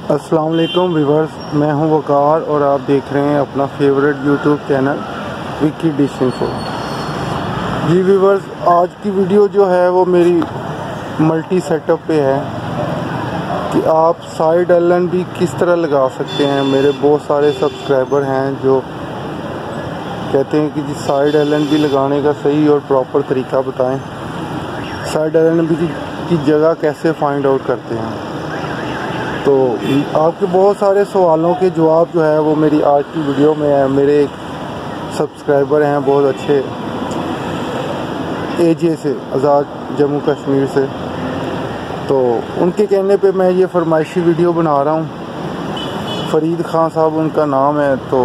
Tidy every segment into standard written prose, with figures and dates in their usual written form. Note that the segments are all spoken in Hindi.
अस्सलाम वालेकुम व्यूअर्स, मैं हूं वकार और आप देख रहे हैं अपना favourite YouTube channel Vicky Dish Info. जी व्यूअर्स, आज की वीडियो जो है वो मेरी मल्टी सेटअप पे है कि आप साइड एलन भी किस तरह लगा सकते हैं। मेरे बहुत सारे सब्सक्राइबर हैं जो कहते हैं कि जी साइड एलन भी लगाने का सही और प्रॉपर तरीका बताएं, साइड एलन भी की जगह कैसे फाइंड आउट करते हैं। तो आपके बहुत सारे सवालों के जवाब जो है वो मेरी आज की वीडियो में है। मेरे एक सब्सक्राइबर हैं बहुत अच्छे, एजे से, आज़ाद जम्मू कश्मीर से, तो उनके कहने पे मैं ये फरमाइशी वीडियो बना रहा हूँ। फरीद खान साहब उनका नाम है। तो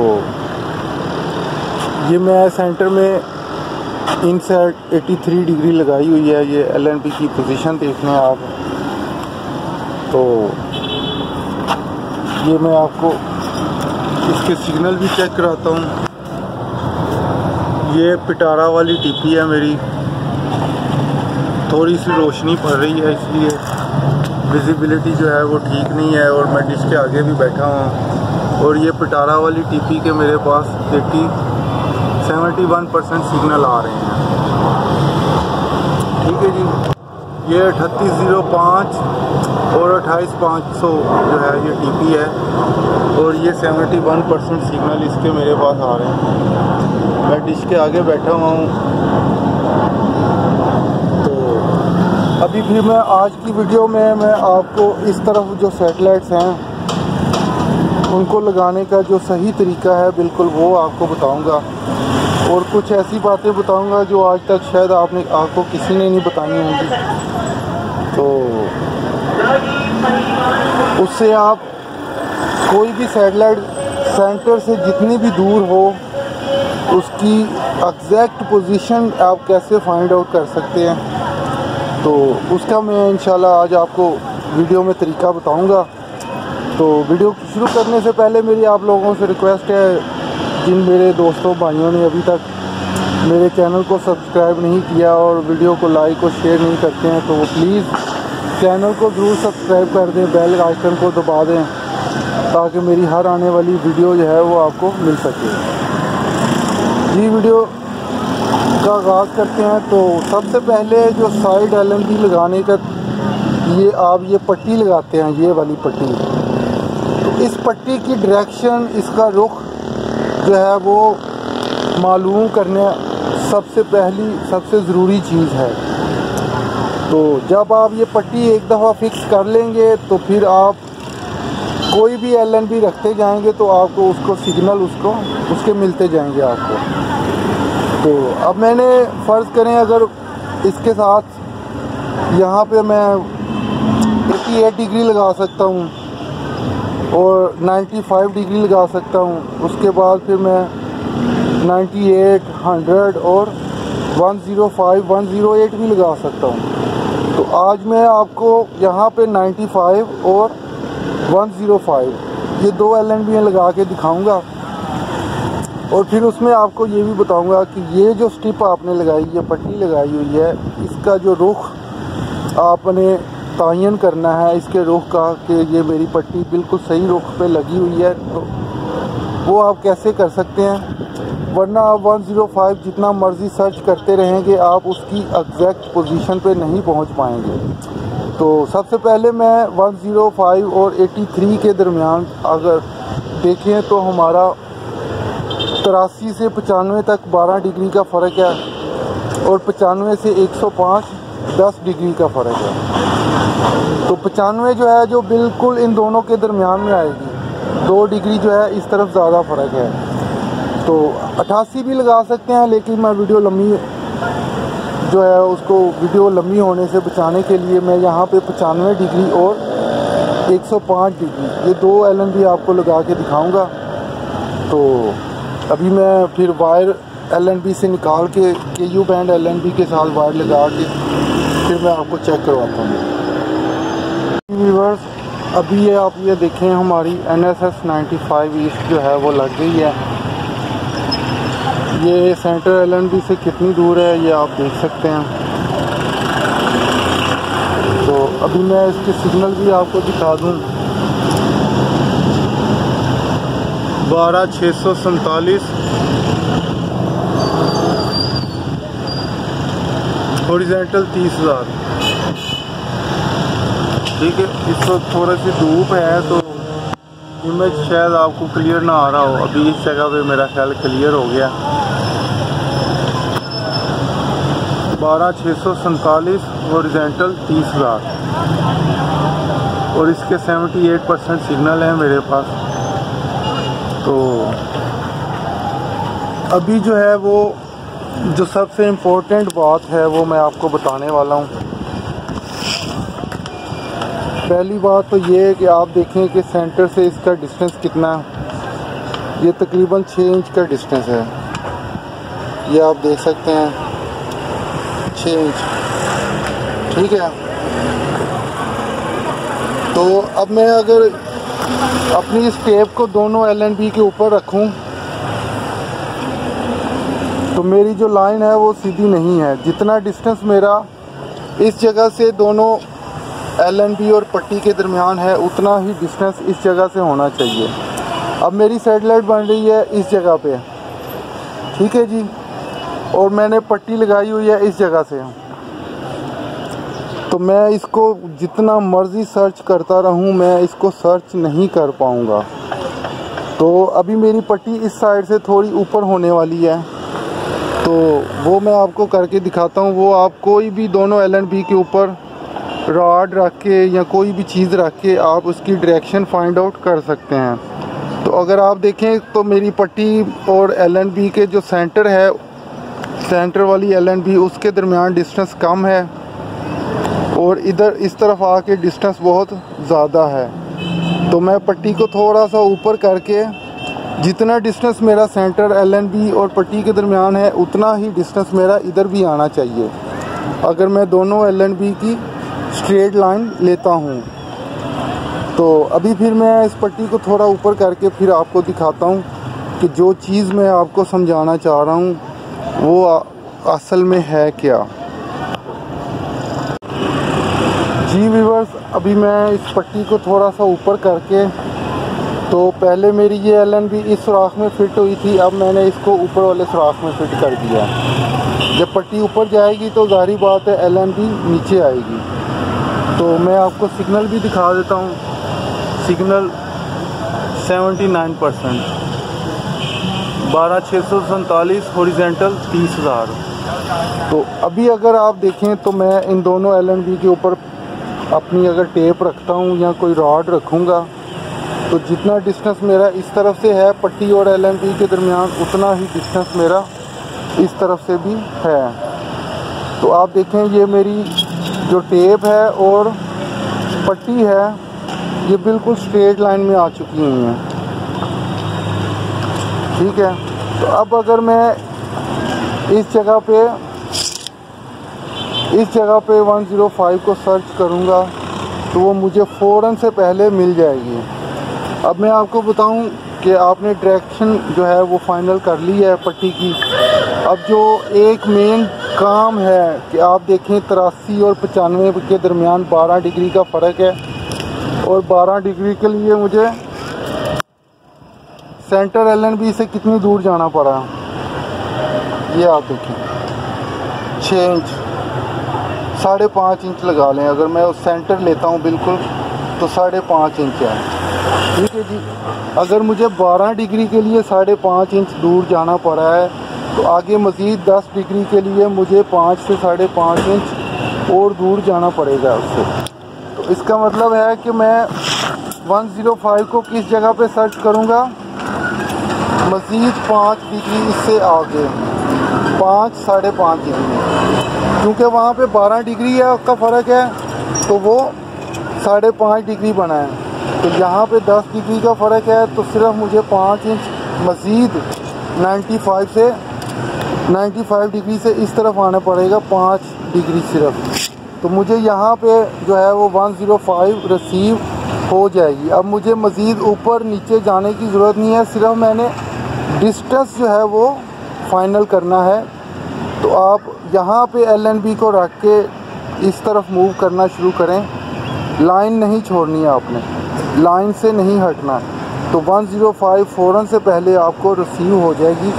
ये मैं सेंटर में इनसाइड 83 डिग्री लगाई हुई है। ये एलएनपी की पोजीशन देख लें आप। तो ये मैं आपको इसके सिग्नल भी चेक कराता हूँ। ये पिटारा वाली टीपी है मेरी, थोड़ी सी रोशनी पड़ रही है इसलिए विजिबिलिटी जो है वो ठीक नहीं है और मैं डिश के आगे भी बैठा हूँ। और ये पिटारा वाली टीपी के मेरे पास 71% सिग्नल आ रहे हैं। ठीक है जी। ये 3805 और 28500 जो है ये टीपी है और ये 71% सिग्नल इसके मेरे पास आ रहे हैं। मैं डिश के आगे बैठा हुआ हूँ। तो अभी फिर मैं आज की वीडियो में मैं आपको इस तरफ जो सैटेलाइट्स हैं उनको लगाने का जो सही तरीका है बिल्कुल वो आपको बताऊंगा और कुछ ऐसी बातें बताऊंगा जो आज तक शायद आपको किसी ने नहीं बताई होंगी। तो उससे आप कोई भी सैटेलाइट सेंटर से जितनी भी दूर हो उसकी एग्जैक्ट पोजीशन आप कैसे फाइंड आउट कर सकते हैं, तो उसका मैं इंशाल्लाह आज आपको वीडियो में तरीका बताऊंगा। तो वीडियो शुरू करने से पहले मेरी आप लोगों से रिक्वेस्ट है, जिन मेरे दोस्तों भाइयों ने अभी तक मेरे चैनल को सब्सक्राइब नहीं किया और वीडियो को लाइक और शेयर नहीं करते हैं, तो वो प्लीज़ चैनल को ज़रूर सब्सक्राइब कर दें, बेल आइकन को दबा दें ताकि मेरी हर आने वाली वीडियो जो है वो आपको मिल सके। जी वीडियो का आगाज़ करते हैं। तो सबसे पहले जो साइड एलएनबी लगाने का ये पट्टी लगाते हैं, ये वाली पट्टी। तो इस पट्टी की डायरेक्शन, इसका रुख जो है वो मालूम करना सबसे ज़रूरी चीज़ है। तो जब आप ये पट्टी एक दफ़ा फिक्स कर लेंगे तो फिर आप कोई भी एलएनबी रखते जाएंगे तो आपको उसको सिग्नल उसके मिलते जाएंगे आपको। तो अब मैंने फ़र्ज़ करें अगर इसके साथ यहाँ पे मैं 88 डिग्री लगा सकता हूँ और 95 डिग्री लगा सकता हूँ, उसके बाद फिर मैं 98, 100 और 105, 108 भी लगा सकता हूँ। तो आज मैं आपको यहाँ पे 95 और 105 ये दो एलएनबी लगा के दिखाऊंगा और फिर उसमें आपको ये भी बताऊंगा कि ये जो स्ट्रिप आपने लगाई, ये पट्टी लगाई हुई है, इसका जो रुख आपने तायन करना है इसके रुख का कि ये मेरी पट्टी बिल्कुल सही रुख पे लगी हुई है। तो वो आप कैसे कर सकते हैं, वरना आप 105 जितना मर्ज़ी सर्च करते रहेंगे आप उसकी एग्जैक्ट पोजीशन पे नहीं पहुंच पाएंगे। तो सबसे पहले मैं 105 और 83 के दरमियान अगर देखें तो हमारा 83 से 95 तक 12 डिग्री का फ़र्क है और 95 से 105 10 डिग्री का फ़र्क है। तो 95 जो है जो बिल्कुल इन दोनों के दरमियान में आएगी, 2 डिग्री जो है इस तरफ ज़्यादा फ़र्क है। तो 88 भी लगा सकते हैं, लेकिन मैं वीडियो लंबी होने से बचाने के लिए मैं यहाँ पे 95 डिग्री और 105 डिग्री ये दो एलएनबी आपको लगा के दिखाऊंगा। तो अभी मैं फिर वायर एलएनबी से निकाल के KU बैंड एलएनबी के साथ वायर लगा के फिर मैं आपको चेक करवाता हूँ। व्यूअर्स, अभी आप ये देखें हमारी NSS 95 ईस्ट जो है वो लग गई है। ये सेंटर एलएनबी से कितनी दूर है ये आप देख सकते हैं। तो अभी मैं इसके सिग्नल भी आपको दिखा दूँ। 12,647, हॉरिजॉन्टल 30,000। ठीक है, इस वक्त थोड़ी सी धूप है तो इमेज शायद आपको क्लियर ना आ रहा हो। अभी इस जगह पे मेरा ख्याल क्लियर हो गया। 12,647, हॉरिजॉन्टल 30,000 और इसके 78% सिग्नल है मेरे पास। तो अभी जो है वो जो सबसे इम्पोर्टेंट बात है वो मैं आपको बताने वाला हूँ। पहली बात तो ये है कि आप देखें कि सेंटर से इसका डिस्टेंस कितना है। ये तकरीबन 6 इंच का डिस्टेंस है, ये आप देख सकते हैं 6 इंच। ठीक है, तो अब मैं अगर अपनी इस टेप को दोनों LNB के ऊपर रखूं तो मेरी जो लाइन है वो सीधी नहीं है। जितना डिस्टेंस मेरा इस जगह से दोनों LNB और पट्टी के दरमियान है उतना ही डिस्टेंस इस जगह से होना चाहिए। अब मेरी सैटेलाइट बन रही है इस जगह पे, ठीक है जी, और मैंने पट्टी लगाई हुई है इस जगह से। तो मैं इसको जितना मर्ज़ी सर्च करता रहूं मैं इसको सर्च नहीं कर पाऊंगा। तो अभी मेरी पट्टी इस साइड से थोड़ी ऊपर होने वाली है, तो वो मैं आपको करके दिखाता हूँ। वो आप कोई भी दोनों LNB के ऊपर रॉड रख के या कोई भी चीज़ रख के आप उसकी डायरेक्शन फाइंड आउट कर सकते हैं। तो अगर आप देखें तो मेरी पट्टी और LNB के जो सेंटर है, सेंटर वाली LNB उसके दरमियान डिस्टेंस कम है और इधर इस तरफ आके डिस्टेंस बहुत ज़्यादा है। तो मैं पट्टी को थोड़ा सा ऊपर करके जितना डिस्टेंस मेरा सेंटर LNB और पट्टी के दरमियान है उतना ही डिस्टेंस मेरा इधर भी आना चाहिए अगर मैं दोनों LNB की स्ट्रेट लाइन लेता हूँ। तो अभी फिर मैं इस पट्टी को थोड़ा ऊपर करके फिर आपको दिखाता हूँ कि जो चीज़ मैं आपको समझाना चाह रहा हूँ वो असल में है क्या। जी व्यूअर्स, अभी मैं इस पट्टी को थोड़ा सा ऊपर करके, तो पहले मेरी ये LNB इस सुराख में फ़िट हुई थी, अब मैंने इसको ऊपर वाले सुराख में फ़िट कर दिया। जब पट्टी ऊपर जाएगी तो ज़ाहिर बात है LNB नीचे आएगी। तो मैं आपको सिग्नल भी दिखा देता हूँ। Signal 79%, 12,647, horizontal 30,000। तो अभी अगर आप देखें तो मैं इन दोनों LNB के ऊपर अपनी अगर टेप रखता हूँ या कोई रॉड रखूँगा तो जितना डिस्टेंस मेरा इस तरफ से है पट्टी और LNB के दरमियान उतना ही डिस्टेंस मेरा इस तरफ से भी है। तो आप देखें ये मेरी जो टेप है और पट्टी है ये बिल्कुल स्ट्रेट लाइन में आ चुकी हुई हैं। ठीक है, तो अब अगर मैं इस जगह पे 105 को सर्च करूँगा तो वो मुझे फ़ौरन से पहले मिल जाएगी। अब मैं आपको बताऊं कि आपने डायरेक्शन जो है वो फाइनल कर ली है पट्टी की। अब जो एक मेन काम है कि आप देखें 83 और 95 के दरमियान 12 डिग्री का फ़र्क है और 12 डिग्री के लिए मुझे सेंटर LNB से कितनी दूर जाना पड़ा। ये आप देखें 6 इंच, 5.5 इंच लगा लें। अगर मैं उस सेंटर लेता हूँ बिल्कुल तो 5.5 इंच है। ठीक है जी, अगर मुझे 12 डिग्री के लिए 5.5 इंच दूर जाना पड़ा है तो आगे मज़ीद 10 डिग्री के लिए मुझे 5 से 5.5 इंच और दूर जाना पड़ेगा उससे। तो इसका मतलब है कि मैं 105 को किस जगह पे सर्च करूँगा, मज़ीद 5 डिग्री इससे आगे, 5 5.5 डिग्री, क्योंकि वहाँ पे 12 डिग्री है का फ़र्क है तो वो 5.5 डिग्री बना है। तो यहाँ पे 10 डिग्री का फ़र्क है तो सिर्फ मुझे 5 इंच मज़ीद 95 डिग्री से इस तरफ आना पड़ेगा, 5 डिग्री सिर्फ। तो मुझे यहाँ पे जो है वो 105 रिसीव हो जाएगी। अब मुझे मज़ीद ऊपर नीचे जाने की ज़रूरत नहीं है, सिर्फ मैंने डिस्टेंस जो है वो फाइनल करना है। तो आप यहाँ पे LNB को रख के इस तरफ मूव करना शुरू करें। लाइन नहीं छोड़नी है आपने, लाइन से नहीं हटना। तो 105 फ़ौरन से पहले आपको रिसीव हो जाएगी।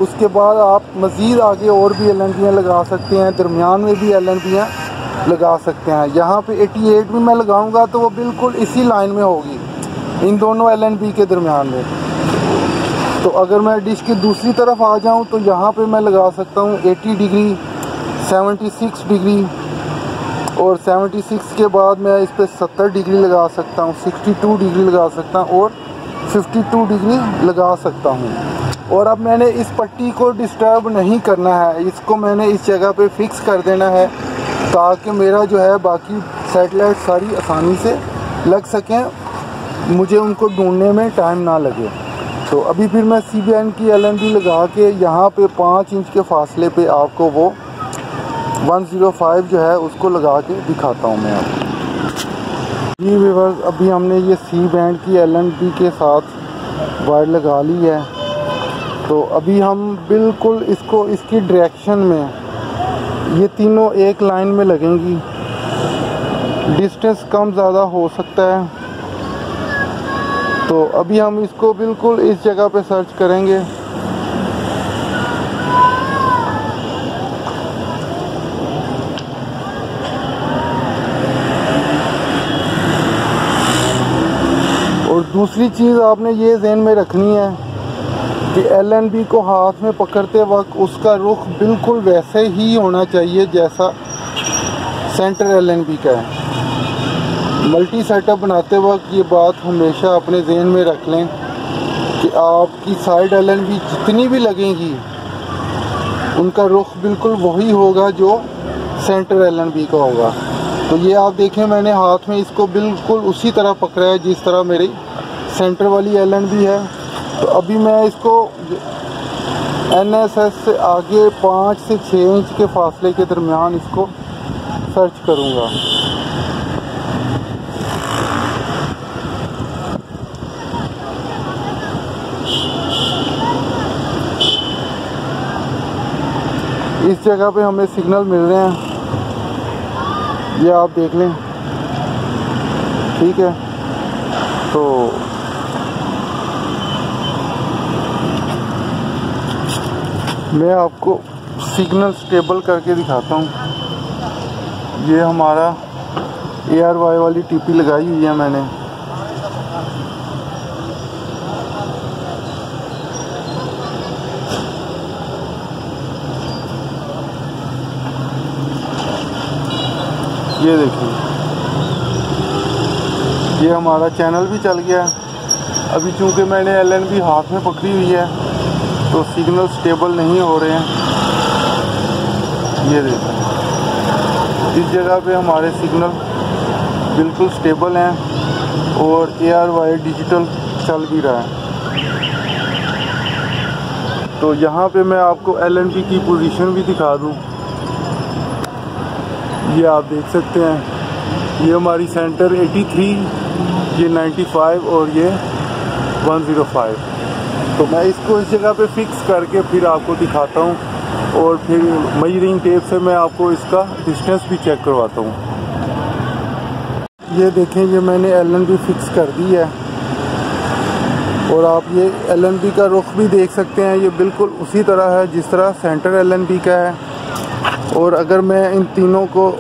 उसके बाद आप मज़ीद आगे और भी LNBयाँ लगा सकते हैं, दरमियान में भी LNBयाँ लगा सकते हैं। यहाँ पे 88 भी मैं लगाऊंगा तो वो बिल्कुल इसी लाइन में होगी, इन दोनों LNB के दरमियान में। तो अगर मैं डिश की दूसरी तरफ आ जाऊँ तो यहाँ पे मैं लगा सकता हूँ 80 डिग्री, 76 डिग्री, और 76 के बाद मैं इस पर 70 डिग्री लगा सकता हूँ, 62 डिग्री लगा सकता हूँ और 52 डिग्री लगा सकता हूँ। और अब मैंने इस पट्टी को डिस्टर्ब नहीं करना है, इसको मैंने इस जगह पे फिक्स कर देना है ताकि मेरा जो है बाकी सेटेलाइट सारी आसानी से लग सकें, मुझे उनको ढूंढने में टाइम ना लगे। तो अभी फिर मैं CBN की LNB लगा के यहाँ पे 5 इंच के फासले पे आपको वो 105 जो है उसको लगा के दिखाता हूँ मैं आपको। जी व्यूअर्स, अभी हमने ये C बैंड की LNB के साथ वायर लगा ली है। तो अभी हम बिल्कुल इसको इसकी डायरेक्शन में ये तीनों एक लाइन में लगेंगी। डिस्टेंस कम ज़्यादा हो सकता है, तो अभी हम इसको बिल्कुल इस जगह पे सर्च करेंगे। और दूसरी चीज़ आपने ये ज़हन में रखनी है कि LNB को हाथ में पकड़ते वक्त उसका रुख बिल्कुल वैसे ही होना चाहिए जैसा सेंटर LNB का है। मल्टी सेटअप बनाते वक्त ये बात हमेशा अपने ज़हन में रख लें कि आपकी साइड LNB जितनी भी लगेंगी उनका रुख बिल्कुल वही होगा जो सेंटर LNB का होगा। तो ये आप देखें, मैंने हाथ में इसको बिल्कुल उसी तरह पकड़ा है जिस तरह मेरी सेंटर वाली LNB है। तो अभी मैं इसको NSS से आगे 5 से 6 इंच के फासले के दरमियान इसको सर्च करूँगा। इस जगह पे हमें सिग्नल मिल रहे हैं, ये आप देख लें, ठीक है। तो मैं आपको सिग्नल स्टेबल करके दिखाता हूँ। ये हमारा ARY वाली TP लगाई हुई है मैंने। ये देखिए, ये हमारा चैनल भी चल गया। अभी चूंकि मैंने LNB हाथ में पकड़ी हुई है तो सिग्नल स्टेबल नहीं हो रहे हैं। ये देखिए, इस जगह पे हमारे सिग्नल बिल्कुल स्टेबल हैं और ARY डिजिटल चल भी रहा है। तो यहाँ पे मैं आपको LNB की पोजीशन भी दिखा दूँ। ये आप देख सकते हैं, ये हमारी सेंटर 83, ये 95 और ये 105। तो मैं इसको इस जगह पे फिक्स करके फिर आपको दिखाता हूँ और फिर मेजरिंग टेप से मैं आपको इसका डिस्टेंस भी चेक करवाता हूँ। ये देखें, ये मैंने LNB फिक्स कर दी है और आप ये LNB का रुख भी देख सकते हैं। ये बिल्कुल उसी तरह है जिस तरह सेंटर LNB का है। और अगर मैं इन तीनों को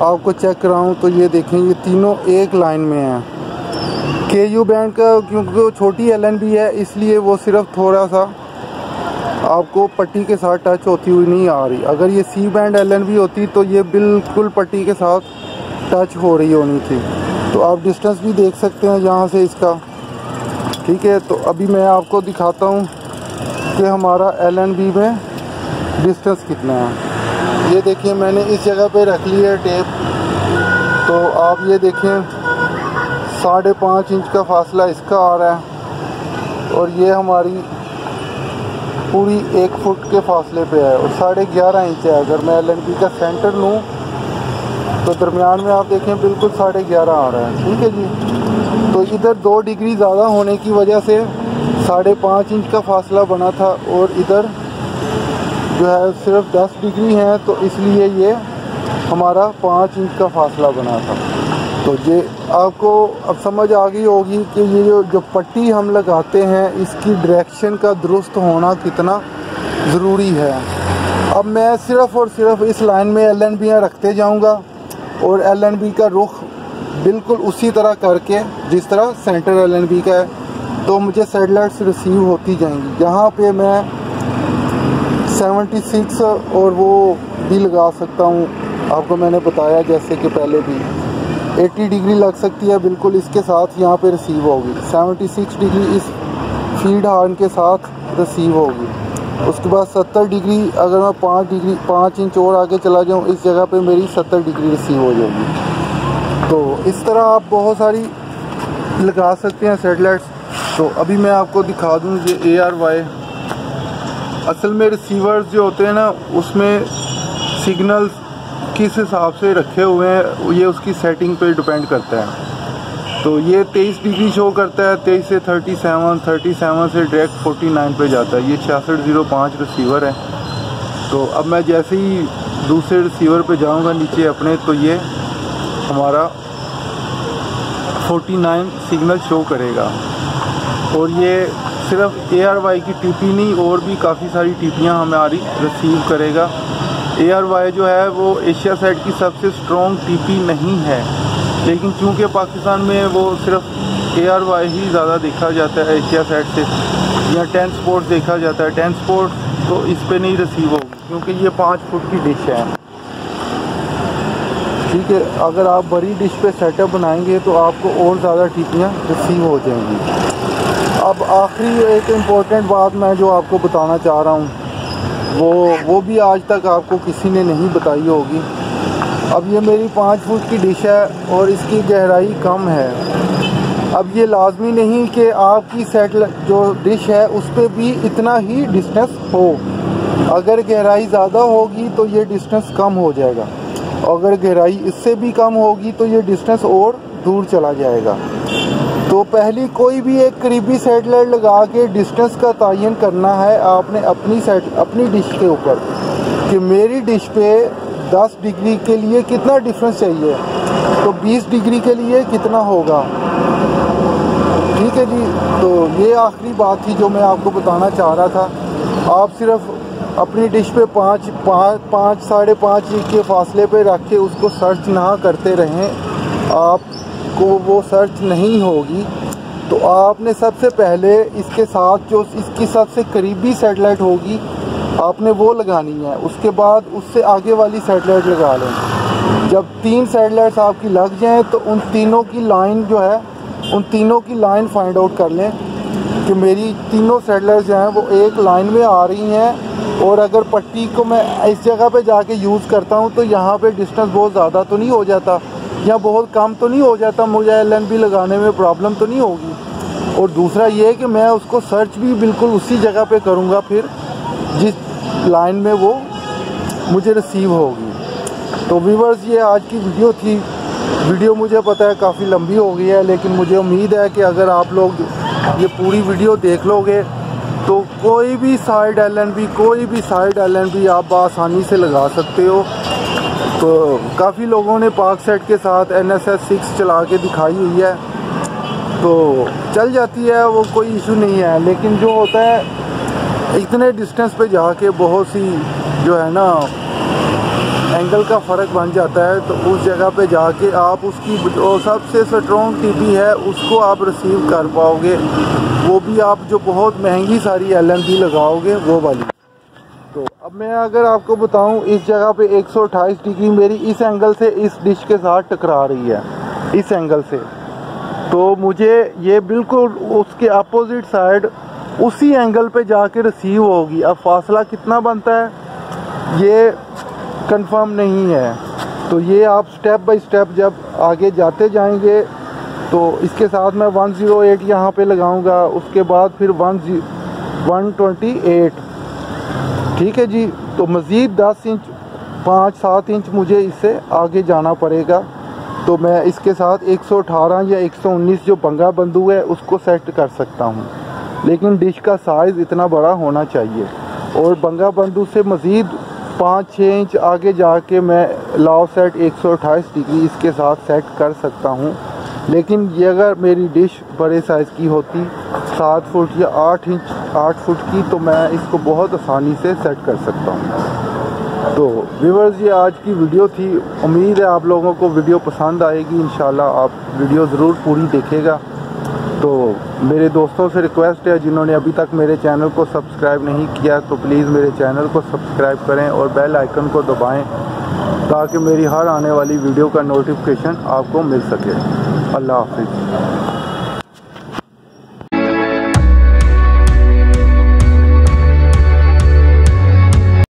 आपको चेक कराऊं तो ये देखें, ये तीनों एक लाइन में हैं। KU बैंड का क्योंकि वो छोटी LNB है इसलिए वो सिर्फ थोड़ा सा आपको पट्टी के साथ टच होती हुई नहीं आ रही। अगर ये C बैंड LNB होती तो ये बिल्कुल पट्टी के साथ टच हो रही होनी थी। तो आप डिस्टेंस भी देख सकते हैं यहाँ से इसका, ठीक है। तो अभी मैं आपको दिखाता हूँ कि हमारा LNB में डिस्टेंस कितना है। ये देखिए, मैंने इस जगह पे रख ली है टेप। तो आप ये देखें, 5.5 इंच का फासला इसका आ रहा है और ये हमारी पूरी 1 फुट के फासले पे है और 11.5 इंच है। अगर मैं LNB का सेंटर लूँ तो दरमियान में आप देखें बिल्कुल 11.5 आ रहा है, ठीक है जी। तो इधर 2 डिग्री ज़्यादा होने की वजह से 5.5 इंच का फासला बना था और इधर जो है सिर्फ 10 डिग्री है, तो इसलिए ये हमारा 5 इंच का फासला बना था। तो ये आपको अब समझ आ गई होगी कि ये जो पट्टी हम लगाते हैं इसकी डायरेक्शन का दुरुस्त होना कितना ज़रूरी है। अब मैं सिर्फ़ और सिर्फ इस लाइन में LNB रखते जाऊंगा और LNB का रुख बिल्कुल उसी तरह करके जिस तरह सेंटर LNB का है, तो मुझे सैटेलाइट्स रिसीव होती जाएंगी। यहाँ पे मैं 76 और वो भी लगा सकता हूँ, आपको मैंने बताया जैसे कि पहले भी 80 डिग्री लग सकती है, बिल्कुल इसके साथ यहाँ पे रिसीव होगी। 76 डिग्री इस फीड हार्न के साथ रिसीव होगी। उसके बाद 70 डिग्री अगर मैं 5 इंच और आगे चला जाऊँ इस जगह पे मेरी 70 डिग्री रिसीव हो जाएगी। तो इस तरह आप बहुत सारी लगा सकते हैं सैटेलाइट्स। तो अभी मैं आपको दिखा दूँ ये ARY असल में रिसीवर्स जो होते हैं ना उसमें सिग्नल्स किस हिसाब से रखे हुए हैं ये उसकी सेटिंग पे डिपेंड करता है। तो ये 23 डिग्री शो करता है, 23 से 37 से डायरेक्ट 49 पे जाता है। ये 6605 रिसीवर है। तो अब मैं जैसे ही दूसरे रिसीवर पे जाऊंगा नीचे अपने, तो ये हमारा 49 सिग्नल शो करेगा। और ये सिर्फ ARY की टीपी नहीं और भी काफ़ी सारी टीपियाँ हमारी रिसीव करेगा। ARY जो है वो एशिया साइड की सबसे स्ट्रॉन्ग टीपी नहीं है, लेकिन क्योंकि पाकिस्तान में वो सिर्फ ARY ही ज़्यादा देखा जाता है एशिया साइड से, या 10 स्पोर्ट्स देखा जाता है। 10 स्पोर्ट्स तो इस पे नहीं रिसीव होगी क्योंकि ये 5 फुट की डिश है। ठीक है, अगर आप बड़ी डिश पे सेटअप बनाएंगे तो आपको और ज़्यादा टीपियाँ रिसीव हो जाएंगी। अब आखिरी एक इम्पोर्टेंट बात मैं जो आपको बताना चाह रहा हूँ वो भी आज तक आपको किसी ने नहीं बताई होगी। अब ये मेरी 5 फुट की डिश है और इसकी गहराई कम है। अब ये लाजमी नहीं कि आपकी सैटेलाइट जो डिश है उस पर भी इतना ही डिस्टेंस हो। अगर गहराई ज़्यादा होगी तो ये डिस्टेंस कम हो जाएगा, अगर गहराई इससे भी कम होगी तो ये डिस्टेंस और दूर चला जाएगा। तो पहली कोई भी एक करीबी सैटेलाइट लगा के डिस्टेंस का तयन करना है आपने अपनी डिश के ऊपर कि मेरी डिश पे 10 डिग्री के लिए कितना डिफरेंस चाहिए, तो 20 डिग्री के लिए कितना होगा। ठीक है जी, तो ये आखिरी बात थी जो मैं आपको बताना चाह रहा था। आप सिर्फ अपनी डिश पे 5 साढ़े 5 इंच के फासले पे रख के उसको सर्च ना करते रहें, आपको वो सर्च नहीं होगी। तो आपने सबसे पहले इसके साथ जो इसकी सबसे करीबी सैटेलाइट होगी आपने वो लगानी है, उसके बाद उससे आगे वाली सैटेलाइट लगा लें। जब 3 सैटेलाइट्स आपकी लग जाएं तो उन तीनों की लाइन जो है उन तीनों की लाइन फाइंड आउट कर लें कि मेरी तीनों सैटेलाइट्स जो हैं वो एक लाइन में आ रही हैं। और अगर पट्टी को मैं इस जगह पे जाके यूज़ करता हूँ तो यहाँ पे डिस्टेंस बहुत ज़्यादा तो नहीं हो जाता या बहुत कम तो नहीं हो जाता, मुझे LNB लगाने में प्रॉब्लम तो नहीं होगी। और दूसरा ये है कि मैं उसको सर्च भी बिल्कुल उसी जगह पे करूँगा फिर जिस लाइन में वो मुझे रिसीव होगी। तो व्यूअर्स, ये आज की वीडियो थी। वीडियो मुझे पता है काफ़ी लंबी हो गई है, लेकिन मुझे उम्मीद है कि अगर आप लोग ये पूरी वीडियो देख लोगे तो कोई भी साइड LNB आप आसानी से लगा सकते हो। तो काफ़ी लोगों ने पाक सेट के साथ NSS 6 चला के दिखाई हुई है, तो चल जाती है, वो कोई इशू नहीं है। लेकिन जो होता है इतने डिस्टेंस पे जाके बहुत सी जो है ना एंगल का फ़र्क बन जाता है, तो उस जगह पे जाके आप उसकी जो सबसे स्ट्रॉन्ग टीपी है उसको आप रिसीव कर पाओगे, वो भी आप जो बहुत महंगी सारी LNB लगाओगे वो वाली। तो अब मैं अगर आपको बताऊं, इस जगह पे 128 डिग्री मेरी इस एंगल से इस डिश के साथ टकरा रही है, इस एंगल से, तो मुझे ये बिल्कुल उसके अपोजिट साइड उसी एंगल पे जाके रिसीव होगी। अब फासला कितना बनता है ये कंफर्म नहीं है, तो ये आप स्टेप बाय स्टेप जब आगे जाते जाएंगे तो इसके साथ मैं 108 यहाँ पे लगाऊंगा, उसके बाद फिर 128। ठीक है जी, तो मज़ीद 10 इंच 5-7 इंच मुझे इससे आगे जाना पड़ेगा। तो मैं इसके साथ 118 या 119 जो बंगा बंदू है उसको सेट कर सकता हूँ, लेकिन डिश का साइज़ इतना बड़ा होना चाहिए। और बंगा बंदू से मज़ीद 5-6 इंच आगे जाके मैं लॉ सेट 128 डिग्री इसके साथ सेट कर सकता हूँ। लेकिन ये अगर मेरी डिश बड़े साइज़ की होती 7 फुट या 8 फुट की, तो मैं इसको बहुत आसानी से सेट कर सकता हूँ। तो व्यूअर्स, ये आज की वीडियो थी। उम्मीद है आप लोगों को वीडियो पसंद आएगी। इंशाल्लाह आप वीडियो ज़रूर पूरी देखिएगा। तो मेरे दोस्तों से रिक्वेस्ट है, जिन्होंने अभी तक मेरे चैनल को सब्सक्राइब नहीं किया तो प्लीज़ मेरे चैनल को सब्सक्राइब करें और बेल आइकन को दबाएं ताकि मेरी हर आने वाली वीडियो का नोटिफिकेशन आपको मिल सके। अल्लाह हाफिज़।